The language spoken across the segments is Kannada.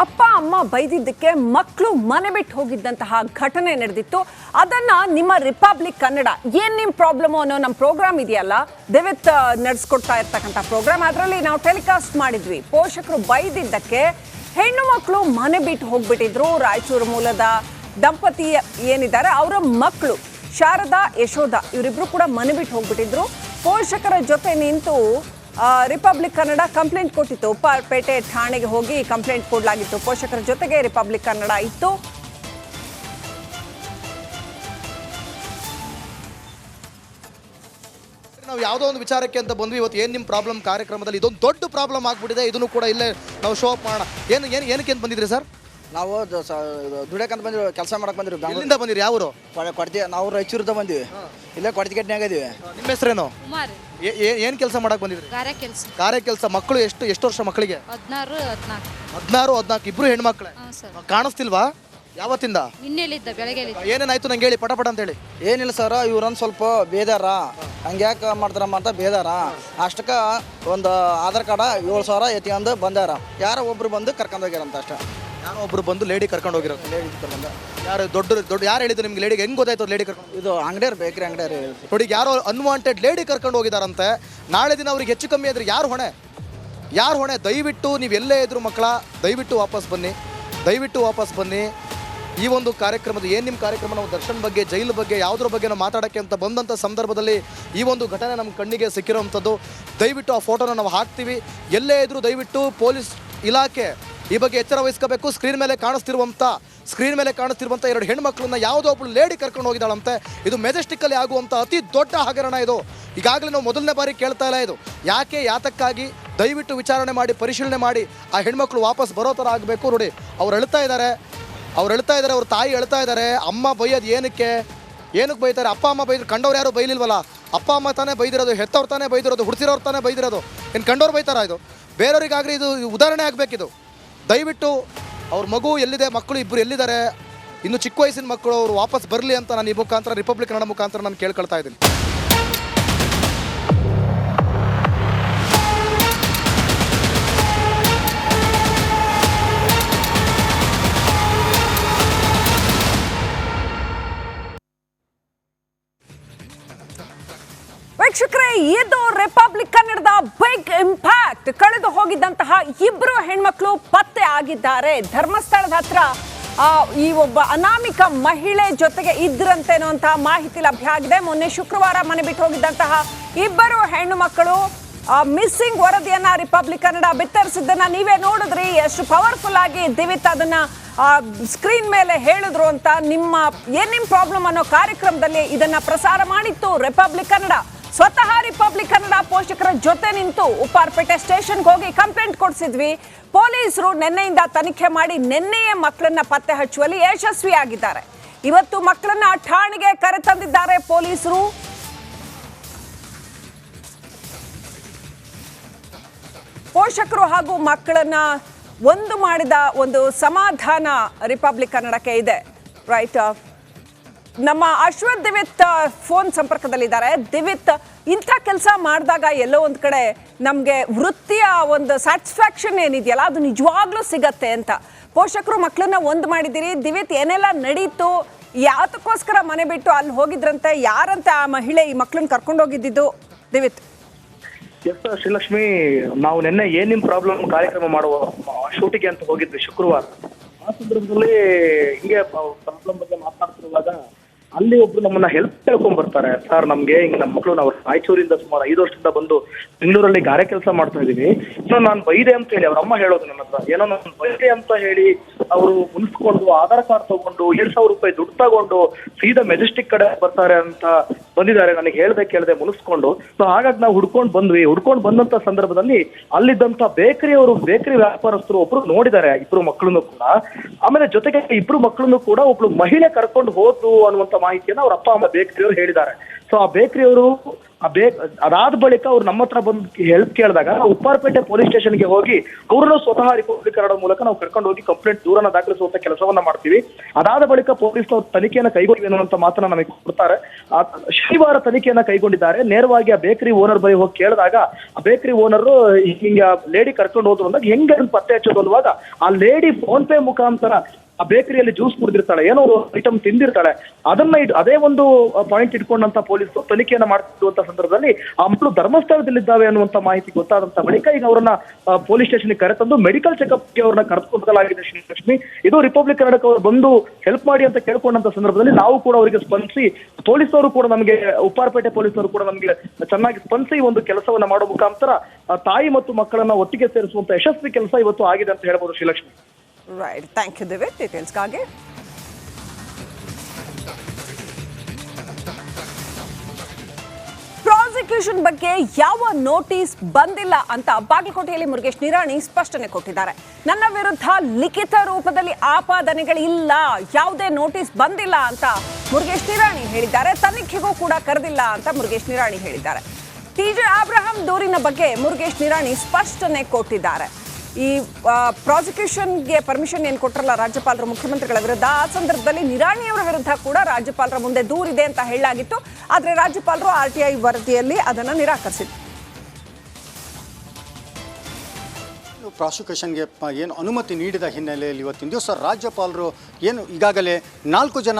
ಅಪ್ಪ ಅಮ್ಮ ಬೈದಿದ್ದಕ್ಕೆ ಮಕ್ಕಳು ಮನೆ ಬಿಟ್ಟು ಹೋಗಿದ್ದಂತಹ ಘಟನೆ ನಡೆದಿತ್ತು. ಅದನ್ನ ನಿಮ್ಮ ರಿಪಬ್ಲಿಕ್ ಕನ್ನಡ ಏನ್ ನಿಮ್ ಪ್ರಾಬ್ಲಮ್ ಅನ್ನೋ ನಮ್ಮ ಪ್ರೋಗ್ರಾಮ್ ಇದೆಯಲ್ಲ, ದೇವಿತ್ ನಡೆಸ್ಕೊಡ್ತಾ ಇರ್ತಕ್ಕಂಥ ಪ್ರೋಗ್ರಾಮ್, ಅದರಲ್ಲಿ ನಾವು ಟೆಲಿಕಾಸ್ಟ್ ಮಾಡಿದ್ವಿ. ಪೋಷಕರು ಬೈದಿದ್ದಕ್ಕೆ ಹೆಣ್ಣು ಮಕ್ಕಳು ಮನೆ ಬಿಟ್ಟು ಹೋಗ್ಬಿಟ್ಟಿದ್ರು. ರಾಯಚೂರು ಮೂಲದ ದಂಪತಿ ಏನಿದ್ದಾರೆ ಅವರ ಮಕ್ಕಳು ಶಾರದಾ ಯಶೋಧ ಇವರಿಬ್ರು ಕೂಡ ಮನೆ ಬಿಟ್ಟು ಹೋಗ್ಬಿಟ್ಟಿದ್ರು. ಪೋಷಕರ ಜೊತೆ ನಿಂತು ರಿಪಬ್ಲಿಕ್ ಕನ್ನಡ ಕಂಪ್ಲೇಂಟ್ ಕೊಟ್ಟಿತ್ತು. ಉಪ್ಪಾರಪೇಟೆ ಠಾಣೆಗೆ ಹೋಗಿ ಕಂಪ್ಲೇಂಟ್ ಕೊಡಲಾಗಿತ್ತು. ಪೋಷಕರ ಜೊತೆಗೆ ರಿಪಬ್ಲಿಕ್ ಕನ್ನಡ ಇತ್ತು. ನಾವು ಯಾವುದೋ ಒಂದು ವಿಚಾರಕ್ಕೆ ಅಂತ ಬಂದ್ವಿ. ಇವತ್ತು ಏನು ನಿಮ್ಮ ಪ್ರಾಬ್ಲಮ್ ಕಾರ್ಯಕ್ರಮದಲ್ಲಿ ಇದೊಂದು ದೊಡ್ಡ ಪ್ರಾಬ್ಲಮ್ ಆಗ್ಬಿಟ್ಟಿದೆ. ಇದನ್ನು ಕೂಡ ಇಲ್ಲೇ ನಾವು ಶೋ ಅಪ್ ಮಾಡೋಣ. ಏನಕ್ಕೆ ಅಂತ ಬಂದಿದ್ರಿ ಸರ್? ನಾವು ದುಡಿಯಕಂತ ಬಂದಿವಿ, ಕೆಲಸ ಮಾಡಕ್ ಬಂದಿರಿ. ಎಲ್ಲಿಂದ ಬಂದಿರಿ? ಯಾವರು? ಕೊಡ್ತೀವಿ. ನಾವು ರಾಯಚೂರಿಂದ ಬಂದಿವಿ, ಇಲ್ಲೇ ಕೊಡ್ತಿಗೆಟ್ನಾಗ ಇದೀವಿ. ನಿಮ್ಮ ಹೆಸರೇನು? ಏನು ಕೆಲಸ ಮಾಡಕ್ ಬಂದಿದ್ರಿ? ಗಾರೆ ಕೆಲಸ. ಮಕ್ಕಳು ಎಷ್ಟು ವರ್ಷ ಮಕ್ಕಳಿಗೆ? 16-14 ಇಬ್ರು ಹೆಣ್ಮಕ್ಳೆ. ಕಾಣಿಸ್ತಿಲ್ವಾ ಯಾವತ್ತಿಂದ? ಏನೇನಾಯ್ತು ನಂಗೆ ಹೇಳಿ ಪಟ ಅಂತ ಹೇಳಿ. ಏನಿಲ್ಲ ಸರ್, ಇವ್ರೊಂದು ಸ್ವಲ್ಪ ಬೇದಾರ, ಹಂಗ್ಯಾಕೆ ಮಾಡ್ತಾರಮ್ಮ ಅಂತ ಬೇದಾರ. ಅಷ್ಟಕ್ಕೆ ಒಂದು ಆಧಾರ್ ಕಾರ್ಡ 7,000 ಎತ್ಕೊಂಡು ಬಂದಾರ. ಯಾರೋ ಒಬ್ರು ಬಂದು ಕರ್ಕೊಂಡು ಹೋಗ್ಯಾರಂತ ಅಷ್ಟೇ. ಯಾರೋ ಒಬ್ರು ಬಂದು ಲೇಡಿ ಕರ್ಕೊಂಡು ಹೋಗಿರೋದು. ಲೇಡಿ ಕರ್ಕೊಂಡು ಯಾರು ದೊಡ್ಡ ಯಾರು ಹೇಳಿದ್ರು ನಿಮ್ಗೆ ಲೇಡಿಗೆ? ಹೆಂಗ್ ಗೊತ್ತಾಯ್ತು ಲೇಡಿ ಕರ್ಕೊಂಡು? ಇದು ಅಂಗಡಿಯವ್ರು, ಬೇಕ್ರಿ ಅಂಗಡಿಯವ್ರು ನೋಡಿ, ಯಾರೋ ಅನ್ವಾಂಟೆಡ್ ಲೇಡಿ ಕರ್ಕೊಂಡು ಹೋಗಿದಾರಂತೆ. ನಾಳೆ ದಿನ ಅವ್ರಿಗೆ ಹೆಚ್ಚು ಕಮ್ಮಿ ಆದ್ರೆ ಯಾರು ಹೊಣೆ? ದಯವಿಟ್ಟು ನೀವು ಎಲ್ಲೇ ಇದ್ರು ಮಕ್ಕಳ, ದಯವಿಟ್ಟು ವಾಪಸ್ ಬನ್ನಿ. ಈ ಒಂದು ಕಾರ್ಯಕ್ರಮದ ಏನು ನಿಮ್ಮ ಕಾರ್ಯಕ್ರಮ, ನಾವು ದರ್ಶನ್ ಬಗ್ಗೆ, ಜೈಲು ಬಗ್ಗೆ, ಯಾವುದ್ರ ಬಗ್ಗೆ ನಾವು ಮಾತಾಡೋಕ್ಕೆ ಅಂತ ಬಂದಂಥ ಸಂದರ್ಭದಲ್ಲಿ ಈ ಒಂದು ಘಟನೆ ನಮ್ಮ ಕಣ್ಣಿಗೆ ಸಿಕ್ಕಿರೋವಂಥದ್ದು. ದಯವಿಟ್ಟು ಆ ಫೋಟೋನ ನಾವು ಹಾಕ್ತೀವಿ. ಎಲ್ಲೇ ಇದ್ರೂ ದಯವಿಟ್ಟು ಪೊಲೀಸ್ ಇಲಾಖೆ ಈ ಬಗ್ಗೆ ಎಚ್ಚರ ವಹಿಸ್ಕೋಬೇಕು. ಸ್ಕ್ರೀನ್ ಮೇಲೆ ಕಾಣಿಸ್ತಿರುವಂಥ 2 ಹೆಣ್ಮಕ್ಳನ್ನ ಯಾವುದೋ ಒಬ್ಬಳು ಲೇಡಿ ಕರ್ಕೊಂಡು ಹೋಗಿದ್ದಾಳಂತೆ. ಇದು ಮೆಜೆಸ್ಟಿಕ್ಕಲ್ಲಿ ಆಗುವಂಥ ಅತಿ ದೊಡ್ಡ ಹಗರಣ ಇದು. ಈಗಾಗಲೇ ನಾವು ಮೊದಲನೇ ಬಾರಿ ಕೇಳ್ತಾ ಇಲ್ಲ ಇದು. ಯಾತಕ್ಕಾಗಿ? ದಯವಿಟ್ಟು ವಿಚಾರಣೆ ಮಾಡಿ, ಪರಿಶೀಲನೆ ಮಾಡಿ ಆ ಹೆಣ್ಮಕ್ಳು ವಾಪಸ್ ಬರೋ ಥರ ಆಗಬೇಕು. ನೋಡಿ, ಅವ್ರು ಅಳ್ತಾ ಇದ್ದಾರೆ, ಅವ್ರ ತಾಯಿ ಅಳ್ತಾ ಇದ್ದಾರೆ. ಅಮ್ಮ ಬೈಯೋದು ಏನಕ್ಕೆ ಬೈತಾರೆ? ಅಪ್ಪ ಅಮ್ಮ ಬೈದ್ರು, ಕಂಡವ್ರು ಯಾರು ಬೈಲಿಲ್ವಲ್ಲ? ಅಪ್ಪ ಅಮ್ಮ ತಾನೇ ಬೈದಿರೋದು, ಹೆತ್ತವ್ರು ತಾನೇ ಬೈದಿರೋದು, ಹುಡ್ಸಿರೋರು ತಾನೇ ಬೈದಿರೋದು. ಇನ್ನು ಕಂಡವ್ರು ಬೈತಾರ? ಇದು ಬೇರೆಯವ್ರಿಗಾಗ್ರಿ ಇದು ಉದಾಹರಣೆ ಆಗಬೇಕಿದು. ದಯವಿಟ್ಟು ಅವ್ರ ಮಗು ಎಲ್ಲಿದೆ, ಮಕ್ಕಳು ಇಬ್ಬರು ಎಲ್ಲಿದ್ದಾರೆ, ಇನ್ನು ಚಿಕ್ಕ ವಯಸ್ಸಿನ ಮಕ್ಕಳು, ಅವರು ವಾಪಸ್ ಬರಲಿ ಅಂತ ನಾನು ಈ ಮುಖಾಂತರ, ರಿಪಬ್ಲಿಕ್ ಕನ್ನಡ ಮುಖಾಂತರ ನಾನು ಕೇಳ್ಕೊಳ್ತಾ ಇದ್ದೀನಿ. ವೀಕ್ಷಕರೇ, ಇದು ರಿಪಬ್ಲಿಕ್ ಕನ್ನಡದ ಬಿಗ್ ಇಂಪ್ಯಾಕ್ಟ್. ಕಳೆದು ಹೋಗಿದ್ದಂತಹ 2 ಹೆಣ್ಮಕ್ಳು ಪತ್ತೆ ಆಗಿದ್ದಾರೆ. ಧರ್ಮಸ್ಥಳದ ಹತ್ರ ಈ ಒಬ್ಬ ಅನಾಮಿಕ ಮಹಿಳೆ ಜೊತೆಗೆ ಇದ್ರಂತೆ ಅನ್ನುವಂತಹ ಮಾಹಿತಿ ಲಭ್ಯ ಆಗಿದೆ. ಮೊನ್ನೆ ಶುಕ್ರವಾರ ಮನೆ ಬಿಟ್ಟು ಹೋಗಿದ್ದಂತಹ 2 ಹೆಣ್ಣು ಮಕ್ಕಳು ಮಿಸ್ಸಿಂಗ್ ವರದಿಯನ್ನ ರಿಪಬ್ಲಿಕ್ ಕನ್ನಡ ಬಿತ್ತರಿಸಿದ್ದನ್ನ ನೀವೇ ನೋಡಿದ್ರಿ. ಎಷ್ಟು ಪವರ್ಫುಲ್ ಆಗಿ ದಿವಿತ್ ಅದನ್ನ ಸ್ಕ್ರೀನ್ ಮೇಲೆ ಹೇಳಿದ್ರು ಅಂತ. ನಿಮ್ಮ ಪ್ರಾಬ್ಲಮ್ ಅನ್ನೋ ಕಾರ್ಯಕ್ರಮದಲ್ಲಿ ಇದನ್ನ ಪ್ರಸಾರ ಮಾಡಿತ್ತು ರಿಪಬ್ಲಿಕ್ ಕನ್ನಡ. ಸ್ವತಃ ರಿಪಬ್ಲಿಕ್ ಕನ್ನಡ ಪೋಷಕರ ಜೊತೆ ನಿಂತು ಉಪ್ಪಾರಪೇಟೆ ಸ್ಟೇಷನ್ಗೆ ಹೋಗಿ ಕಂಪ್ಲೇಂಟ್ ಕೊಡಿಸಿದ್ವಿ. ಪೊಲೀಸರು ನಿನ್ನೆಯಿಂದ ತನಿಖೆ ಮಾಡಿ ನಿನ್ನೆಯೇ ಮಕ್ಕಳನ್ನ ಪತ್ತೆ ಹಚ್ಚುವಲ್ಲಿ ಯಶಸ್ವಿಯಾಗಿದ್ದಾರೆ. ಇವತ್ತು ಮಕ್ಕಳನ್ನ ಠಾಣೆಗೆ ಕರೆತಂದಿದ್ದಾರೆ ಪೊಲೀಸರು. ಪೋಷಕರು ಹಾಗೂ ಮಕ್ಕಳನ್ನ ಒಂದು ಮಾಡಿದ ಒಂದು ಸಮಾಧಾನ ರಿಪಬ್ಲಿಕ್ ಕನ್ನಡಕ್ಕೆ ಇದೆ. ರೈಟ್, ನಮ್ಮ ಅಶ್ವಥ್ ದಿವಿತ್ ಫೋನ್ ಸಂಪರ್ಕದಲ್ಲಿದ್ದಾರೆ. ದಿವಿತ್, ಇಂಥ ಕೆಲಸ ಮಾಡಿದಾಗ ಎಲ್ಲೋ ಒಂದು ಕಡೆ ನಮಗೆ ವೃತ್ತಿಯ ಒಂದು ಸ್ಯಾಟಿಸ್ಫ್ಯಾಕ್ಷನ್ ಏನಿದೆಯಲ್ಲ, ಅದು ನಿಜವಾಗ್ಲೂ ಸಿಗತ್ತೆ ಅಂತ. ಪೋಷಕರು ಮಕ್ಕಳನ್ನ ಒಂದು ಮಾಡಿದ್ದೀರಿ. ದಿವಿತ್, ಏನೆಲ್ಲ ನಡೀತು? ಯಾತಕ್ಕೋಸ್ಕರ ಮನೆ ಬಿಟ್ಟು ಅಲ್ಲಿ ಹೋಗಿದ್ರಂತೆ? ಯಾರಂತ ಆ ಮಹಿಳೆ ಈ ಮಕ್ಕಳನ್ನ ಕರ್ಕೊಂಡು ಹೋಗಿದ್ದು? ದಿವಿತ್. ಎಸ್ ಶ್ರೀಲಕ್ಷ್ಮಿ, ನಾವು ನಿನ್ನೆ ಏನ್ ನಿಮ್ ಪ್ರಾಬ್ಲಮ್ ಕಾರ್ಯಕ್ರಮ ಮಾಡುವ ಶೂಟಿಗೆ ಅಂತ ಹೋಗಿದ್ವಿ ಶುಕ್ರವಾರ. ಆ ಸಂದರ್ಭದಲ್ಲಿ ಹಿಂಗೆ ಪ್ರಾಬ್ಲಮ್ ಬಗ್ಗೆ ಮಾತನಾಡ್ತಿರುವಾಗ ಅಲ್ಲಿ ಒಬ್ರು ನಮ್ಮನ್ನ ಹೆಲ್ಪ್ ಕೇಳ್ಕೊಂಡ್ ಬರ್ತಾರೆ. ಸರ್, ನಮ್ಗೆ ಹಿಂಗ್ ನಮ್ಮ ಮಕ್ಕಳು, ನಾವು ರಾಯಚೂರಿಂದ ಸುಮಾರು 5 ವರ್ಷದಿಂದ ಬಂದು ಬೆಂಗಳೂರಲ್ಲಿ ಗಾರೆ ಕೆಲಸ ಮಾಡ್ತಾ ಇದೀವಿ. ಏನೋ ನಾನು ಬೈದೆ ಅಂತ ಹೇಳಿ ಅವ್ರ ಅಮ್ಮ ಹೇಳೋದು ನನ್ನ ಹತ್ರ. ಏನೋ ನಾನು ಬೈದೆ ಅಂತ ಹೇಳಿ ಅವರು ಮುನ್ಸ್ಕೊಂಡು ಆಧಾರ್ ಕಾರ್ಡ್ ತಗೊಂಡು 7,000 ರೂಪಾಯಿ ದುಡ್ಡು ತಗೊಂಡು ಸೀದಾ ಮೆಜೆಸ್ಟಿಕ್ ಕಡೆ ಬರ್ತಾರೆ ಅಂತ ಬಂದಿದ್ದಾರೆ. ನನಗೆ ಹೇಳ್ದೆ ಮುನಿಸ್ಕೊಂಡು. ಸೊ ಹಾಗಾಗಿ ನಾವು ಹುಡ್ಕೊಂಡು ಬಂದಂತ ಸಂದರ್ಭದಲ್ಲಿ ಅಲ್ಲಿದ್ದಂತ ಬೇಕರಿ ವ್ಯಾಪಾರಸ್ಥರು ಒಬ್ರು ನೋಡಿದ್ದಾರೆ 2 ಮಕ್ಕಳನ್ನು ಕೂಡ. ಆಮೇಲೆ ಜೊತೆಗೆ 2 ಮಕ್ಕಳನ್ನು ಕೂಡ ಒಬ್ಳು ಮಹಿಳೆ ಕರ್ಕೊಂಡು ಹೋದ್ರು ಅನ್ನುವಂತ ಮಾಹಿತಿಯನ್ನ ಅವ್ರ ಅಪ್ಪ ಅಮ್ಮ ಬೇಕರಿಯವರು ಹೇಳಿದ್ದಾರೆ. ಸೊ ಆ ಬೇಕರಿಯವರು ಅದಾದ ಬಳಿಕ ಅವ್ರು ನಮ್ಮ ಹತ್ರ ಬಂದು ಹೆಲ್ಪ್ ಕೇಳಿದಾಗ ಉಪ್ಪಾರಪೇಟೆ ಪೊಲೀಸ್ ಸ್ಟೇಷನ್ಗೆ ಹೋಗಿ ಅವ್ರನ್ನು ಸ್ವತಃ ರಿಪಬ್ಲಿಕ್ ಕನ್ನಡ ಮೂಲಕ ನಾವು ಕರ್ಕೊಂಡು ಹೋಗಿ ಕಂಪ್ಲೇಂಟ್ ದೂರನ್ನ ದಾಖಲಿಸುವಂತ ಕೆಲಸವನ್ನ ಮಾಡ್ತೀವಿ. ಅದಾದ ಬಳಿಕ ಪೊಲೀಸ್ನವರು ತನಿಖೆಯನ್ನು ಕೈಗೊಂಡಿವೆ ಅನ್ನುವಂತ ಮಾತನ್ನ ನಮಗೆ ಕೊಡ್ತಾರೆ. ಶನಿವಾರ ತನಿಖೆಯನ್ನ ಕೈಗೊಂಡಿದ್ದಾರೆ. ನೇರವಾಗಿ ಆ ಬೇಕರಿ ಓನರ್ ಬಳಿ ಹೋಗಿ ಕೇಳಿದಾಗ ಆ ಬೇಕರಿ ಓನರ್ ಹಿಂಗ ಲೇಡಿ ಕರ್ಕೊಂಡು ಹೋದ್ರು ಅಂದಾಗ ಹೆಂಗೆ ಪತ್ತೆ ಹಚ್ಚೋದು ಅನ್ನುವಾಗ ಆ ಲೇಡಿ ಫೋನ್ ಪೇ ಮುಖಾಂತರ ಆ ಬೇಕರಿಯಲ್ಲಿ ಜ್ಯೂಸ್ ಕುಡಿದಿರ್ತಾಳೆ, ಏನೋ ಐಟಮ್ ತಿಂದಿರ್ತಾಳೆ, ಅದನ್ನ ಅದೇ ಒಂದು ಪಾಯಿಂಟ್ ಇಟ್ಕೊಂಡಂತ ಪೊಲೀಸರು ತನಿಖೆಯನ್ನ ಮಾಡ್ತಿರುವಂತ ಸಂದರ್ಭದಲ್ಲಿ ಆ ಮಕ್ಕಳು ಧರ್ಮಸ್ಥಳದಲ್ಲಿದ್ದಾವೆ ಅನ್ನುವಂತ ಮಾಹಿತಿ ಗೊತ್ತಾದಂತ ಬಳಿಕ ಈಗ ಅವರನ್ನ ಪೊಲೀಸ್ ಸ್ಟೇಷನ್ಗೆ ಕರೆತಂದು ಮೆಡಿಕಲ್ ಚೆಕ್ಅಪ್ಗೆ ಅವ್ರನ್ನ ಕರೆದುಕೊಳ್ಳಲಾಗಿದೆ. ಶ್ರೀಲಕ್ಷ್ಮಿ, ಇದು ರಿಪಬ್ಲಿಕ್ ಕನ್ನಡಕ್ಕೆ ಅವರು ಬಂದು ಹೆಲ್ಪ್ ಮಾಡಿ ಅಂತ ಕೇಳ್ಕೊಂಡಂತ ಸಂದರ್ಭದಲ್ಲಿ ನಾವು ಕೂಡ ಅವರಿಗೆ ಸ್ಪಂದಿಸಿ, ಪೊಲೀಸರು ಕೂಡ ನಮಗೆ ಉಪ್ಪಾರಪೇಟೆ ಪೊಲೀಸರು ಕೂಡ ನಮಗೆ ಚೆನ್ನಾಗಿ ಸ್ಪಂದಿಸಿ ಒಂದು ಕೆಲಸವನ್ನ ಮಾಡೋ ಮುಖಾಂತರ ತಾಯಿ ಮತ್ತು ಮಕ್ಕಳನ್ನ ಒಟ್ಟಿಗೆ ಸೇರಿಸುವಂತ ಯಶಸ್ವಿ ಕೆಲಸ ಇವತ್ತು ಆಗಿದೆ ಅಂತ ಹೇಳ್ಬೋದು ಶ್ರೀಲಕ್ಷ್ಮಿ. ರೈಟ್, ಥ್ಯಾಂಕ್ ಯು ದಿವ್ಯ ಡೀಟೇಲ್ಸ್ಗಾಗಿ. ಪ್ರಾಸಿಕ್ಯೂಷನ್ ಬಗ್ಗೆ ಯಾವ ನೋಟಿಸ್ ಬಂದಿಲ್ಲ ಅಂತ ಬಾಗಲಕೋಟೆಯಲ್ಲಿ ಮುರುಗೇಶ್ ನಿರಾಣಿ ಸ್ಪಷ್ಟನೆ ಕೊಟ್ಟಿದ್ದಾರೆ. ನನ್ನ ವಿರುದ್ಧ ಲಿಖಿತ ರೂಪದಲ್ಲಿ ಆಪಾದನೆಗಳಿಲ್ಲ, ಯಾವುದೇ ನೋಟಿಸ್ ಬಂದಿಲ್ಲ ಅಂತ ಮುರುಗೇಶ್ ನಿರಾಣಿ ಹೇಳಿದ್ದಾರೆ. ತನಿಖೆಗೂ ಕೂಡ ಕರೆದಿಲ್ಲ ಅಂತ ಮುರುಗೇಶ್ ನಿರಾಣಿ ಹೇಳಿದ್ದಾರೆ. ಟಿಜೆ ಅಬ್ರಹಾಂ ದೂರಿನ ಬಗ್ಗೆ ಮುರುಗೇಶ್ ನಿರಾಣಿ ಸ್ಪಷ್ಟನೆ ಕೊಟ್ಟಿದ್ದಾರೆ. ಈ ಪ್ರಾಸಿಕ್ಯೂಷನ್ಗೆ ಪರ್ಮಿಷನ್ ಏನು ಕೊಟ್ಟರಲ್ಲ ರಾಜ್ಯಪಾಲರು ಮುಖ್ಯಮಂತ್ರಿಗಳ ವಿರುದ್ಧ, ಆ ಸಂದರ್ಭದಲ್ಲಿ ನಿರಾಣಿಯವರ ವಿರುದ್ಧ ಕೂಡ ರಾಜ್ಯಪಾಲರ ಮುಂದೆ ದೂರಿದೆ ಅಂತ ಹೇಳಲಾಗಿತ್ತು. ಆದರೆ ರಾಜ್ಯಪಾಲರು RTI ವರದಿಯಲ್ಲಿ ಅದನ್ನು ನಿರಾಕರಿಸಿದ್ರು. ಪ್ರಾಸಿಕ್ಯೂಷನ್ಗೆ ಏನು ಅನುಮತಿ ನೀಡಿದ ಹಿನ್ನೆಲೆಯಲ್ಲಿ ಇವತ್ತಿನ ದಿವಸ ರಾಜ್ಯಪಾಲರು ಏನು ಈಗಾಗಲೇ 4 ಜನ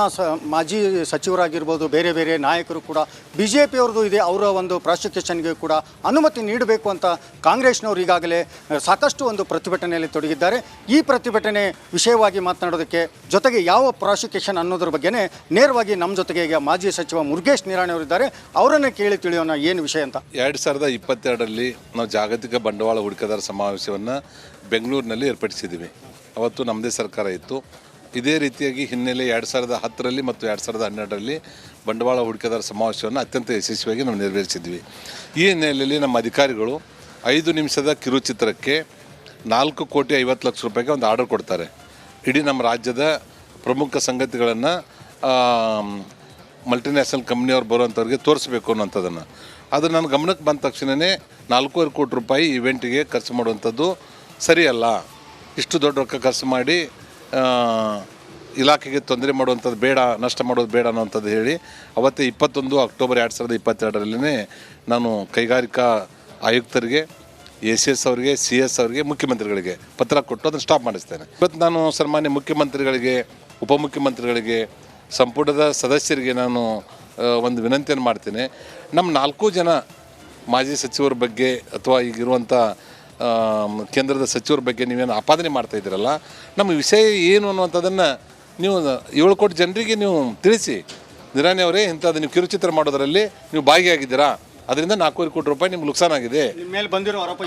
ಮಾಜಿ ಸಚಿವರಾಗಿರ್ಬೋದು, ಬೇರೆ ಬೇರೆ ನಾಯಕರು ಕೂಡ BJP ಅವ್ರದ್ದು ಇದೆ, ಅವರ ಒಂದು ಪ್ರಾಸಿಕ್ಯೂಷನ್ಗೆ ಕೂಡ ಅನುಮತಿ ನೀಡಬೇಕು ಅಂತ ಕಾಂಗ್ರೆಸ್ನವರು ಈಗಾಗಲೇ ಸಾಕಷ್ಟು ಒಂದು ಪ್ರತಿಭಟನೆಯಲ್ಲಿ ತೊಡಗಿದ್ದಾರೆ. ಈ ಪ್ರತಿಭಟನೆ ವಿಷಯವಾಗಿ ಮಾತನಾಡೋದಕ್ಕೆ ಜೊತೆಗೆ ಯಾವ ಪ್ರಾಸಿಕ್ಯೂಷನ್ ಅನ್ನೋದ್ರ ಬಗ್ಗೆನೇ ನೇರವಾಗಿ ನಮ್ಮ ಜೊತೆಗೆ ಈಗ ಮಾಜಿ ಸಚಿವ ಮುರುಗೇಶ್ ನಿರಾಣಿ ಅವರಿದ್ದಾರೆ. ಅವರನ್ನೇ ಕೇಳಿ ತಿಳಿಯೋಣ ಏನು ವಿಷಯ ಅಂತ. 2022ರಲ್ಲಿ ನಾವು ಜಾಗತಿಕ ಬಂಡವಾಳ ಹೂಡಿಕೆದಾರ ಸಮಾವೇಶವನ್ನು ಬೆಂಗಳೂರಿನಲ್ಲಿ ಏರ್ಪಡಿಸಿದ್ದೀವಿ. ಅವತ್ತು ನಮ್ಮದೇ ಸರ್ಕಾರ ಇತ್ತು. ಇದೇ ರೀತಿಯಾಗಿ ಹಿನ್ನೆಲೆ 2010ರಲ್ಲಿ ಮತ್ತು 2012ರಲ್ಲಿ ಬಂಡವಾಳ ಹೂಡಿಕೆದಾರ ಸಮಾವೇಶವನ್ನು ಅತ್ಯಂತ ಯಶಸ್ವಿಯಾಗಿ ನಾವು ನೆರವೇರಿಸಿದ್ವಿ. ಈ ಹಿನ್ನೆಲೆಯಲ್ಲಿ ನಮ್ಮ ಅಧಿಕಾರಿಗಳು 5 ನಿಮಿಷದ ಕಿರುಚಿತ್ರಕ್ಕೆ 4,50,00,000 ರೂಪಾಯಿಗೆ ಒಂದು ಆರ್ಡರ್ ಕೊಡ್ತಾರೆ. ಇಡೀ ನಮ್ಮ ರಾಜ್ಯದ ಪ್ರಮುಖ ಸಂಗತಿಗಳನ್ನು ಮಲ್ಟಿನ್ಯಾಷನಲ್ ಕಂಪ್ನಿಯವ್ರು ಬರುವಂಥವ್ರಿಗೆ ತೋರಿಸ್ಬೇಕು ಅನ್ನೋಂಥದ್ದನ್ನು. ಅದು ನನ್ನ ಗಮನಕ್ಕೆ ಬಂದ ತಕ್ಷಣವೇ 4,500 ಕೋಟಿ ರೂಪಾಯಿ ಇವೆಂಟಿಗೆ ಖರ್ಚು ಮಾಡುವಂಥದ್ದು ಸರಿಯಲ್ಲ, ಇಷ್ಟು ದೊಡ್ಡ ರೊಕ್ಕ ಖರ್ಚು ಮಾಡಿ ಇಲಾಖೆಗೆ ತೊಂದರೆ ಮಾಡುವಂಥದ್ದು ಬೇಡ, ನಷ್ಟ ಮಾಡೋದು ಬೇಡ ಅನ್ನೋವಂಥದ್ದು ಹೇಳಿ ಅವತ್ತೇ 21 ಅಕ್ಟೋಬರ್ 2022ರಲ್ಲಿ ನಾನು ಕೈಗಾರಿಕಾ ಆಯುಕ್ತರಿಗೆ, ACS ಅವರಿಗೆ, CS ಅವರಿಗೆ, ಮುಖ್ಯಮಂತ್ರಿಗಳಿಗೆ ಪತ್ರ ಕೊಟ್ಟು ಅದನ್ನು ಸ್ಟಾಪ್ ಮಾಡಿಸ್ತೇನೆ. ಇವತ್ತು ನಾನು ಸನ್ಮಾನ್ಯ ಮುಖ್ಯಮಂತ್ರಿಗಳಿಗೆ, ಉಪಮುಖ್ಯಮಂತ್ರಿಗಳಿಗೆ, ಸಂಪುಟದ ಸದಸ್ಯರಿಗೆ ನಾನು ಒಂದು ವಿನಂತಿಯನ್ನು ಮಾಡ್ತೇನೆ. ನಮ್ಮ 4 ಜನ ಮಾಜಿ ಸಚಿವರ ಬಗ್ಗೆ ಅಥವಾ ಈಗಿರುವಂಥ ಕೇಂದ್ರದ ಸಚಿವರ ಬಗ್ಗೆ ನೀವೇನು ಆಪಾದನೆ ಮಾಡ್ತಾಯಿದ್ದೀರಲ್ಲ, ನಮ್ಮ ವಿಷಯ ಏನು ಅನ್ನುವಂಥದ್ದನ್ನು ನೀವು 7 ಕೋಟಿ ಜನರಿಗೆ ನೀವು ತಿಳಿಸಿ. ನಿರಾಣಿ ಅವರೇ, ಇಂಥದ್ದು ನೀವು ಕಿರುಚಿತ್ರ ಮಾಡೋದರಲ್ಲಿ ನೀವು ಭಾಗಿಯಾಗಿದ್ದೀರಾ, ಅದರಿಂದ 4,500 ಕೋಟಿ ರೂಪಾಯಿ ನಿಮ್ಗೆ ನುಕ್ಸಾನ್ ಆಗಿದೆ. ನಿಮ್ಮ ಮೇಲೆ ಬಂದಿರೋ ಆರೋಪ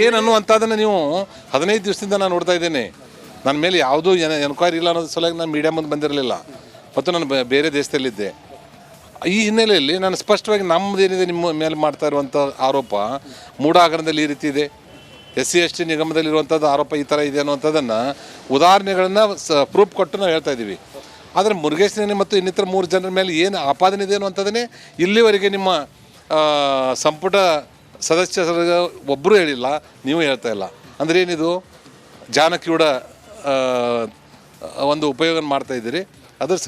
ಏನು ಅನ್ನುವಂಥದ್ದನ್ನು ನೀವು 15 ದಿವಸದಿಂದ ನಾನು ನೋಡ್ತಾ ಇದ್ದೇನೆ. ನನ್ನ ಮೇಲೆ ಯಾವುದೂ ಎನ್ಕ್ವೈರಿ ಇಲ್ಲ ಅನ್ನೋದು ಸಲುವಾಗಿ ನಾನು ಮೀಡಿಯಾ ಮುಂದೆ ಬಂದಿರಲಿಲ್ಲ ಮತ್ತು ನಾನು ಬೇರೆ ದೇಶದಲ್ಲಿದ್ದೆ. ಈ ಹಿನ್ನೆಲೆಯಲ್ಲಿ ನಾನು ಸ್ಪಷ್ಟವಾಗಿ ನಮ್ಮದೇನಿದೆ ನಿಮ್ಮ ಮೇಲೆ ಮಾಡ್ತಾ ಇರುವಂಥ ಆರೋಪ ಮೂಡಾಗರದಲ್ಲಿ ಈ ರೀತಿ ಇದೆ, SC/ST ನಿಗಮದಲ್ಲಿರುವಂಥದ್ದು ಆರೋಪ ಈ ಥರ ಇದೆ ಅನ್ನುವಂಥದ್ದನ್ನು ಉದಾಹರಣೆಗಳನ್ನು ಪ್ರೂಫ್ ಕೊಟ್ಟು ನಾವು ಹೇಳ್ತಾ ಇದ್ದೀವಿ. ಆದರೆ ಮುರುಗೇಶ್ ನಿರಾಣಿ ಮತ್ತು ಇನ್ನಿತರ 3 ಜನರ ಮೇಲೆ ಏನು ಆಪಾದನೆ ಇದೆ ಅನ್ನುವಂಥದ್ದನ್ನೇ ಇಲ್ಲಿವರೆಗೆ ನಿಮ್ಮ ಸಂಪುಟ ಸದಸ್ಯರ ಒಬ್ಬರು ಹೇಳಿಲ್ಲ, ನೀವು ಹೇಳ್ತಾ ಇಲ್ಲ. ಅಂದರೆ ಏನಿದು ಜಾನಕಿಯೂಡ ಒಂದು ಉಪಯೋಗ ಮಾಡ್ತಾಯಿದ್ದೀರಿ. ಅದರ ಸಲ